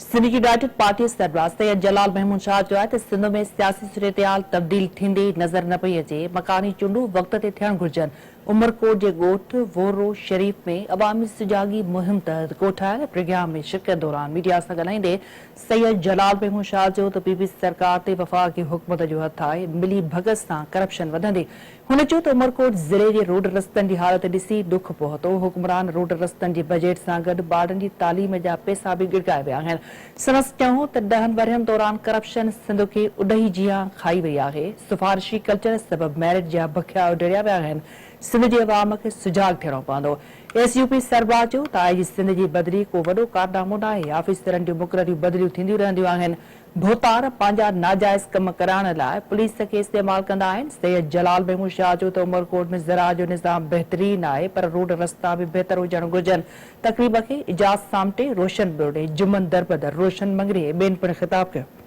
सिंध की United party सरबराह Syed जलाल महमूद शाह जो है सिंध में सियासी सूरत तब्दील थींदी नज़र न पई अचे। मकानी चूंडू वक्त ते थियण घुर्जनि। उमरकोट के गोठ वोरो शरीफ में अवामी सुजागी मुहिम तहत कोठायल प्रोग्राम में शिरकत दौरान मीडिया से ॻाल्हाईंदे सैयद जलाल महमूद शाह जो त पीपी सरकार ते वफ़ाक़ी हुकूमत जो हथ आहे, मिली भगत सां करप्शन वधंदी। हुन चयो त उमरकोट ज़िले जे रोड रस्तनि जी हालत ॾिसी दुख पहुतो। हुकुमरान रोड रस्तनि जे बजट सां गॾु ॿारनि जी तालीम जा पैसा बि गिड़काए विया आहिनि। संदसि चयो त 10 वरहनि दौरान करप्शन सिंध खे उॾही जियां खाई वई आहे। सिफारिशी कल्चर सबबि मैरिट जा बखिया उॾरिया विया आहिनि। सिंध जे अवाम खे सुजाग थियणो पवंदो। एसयूपी सरबराह चयो त आई सिंध जी बदिली को वॾो कारनामो न आहे। ऑफिसरनि जूं मुक़ररियूं बदिलियूं थींदियूं रहंदियूं आहिनि। भोतार पंहिंजा नाजाइज़ कम कराइण लाइ पुलिस खे इस्तेमालु कंदा आहिनि। सैयद जलाल महमूद शाह जो त उमरकोट में ज़राअत जो निज़ाम बहितरीन आहे, पर रोड रस्ता बि बहितर हुजण घुर्जनि। तक़रीब खे इजाज़ सामटे रोशन बिरडे जुमन दरबदर रोशन मंगरी ॿियनि पिणु ख़िताब कयो।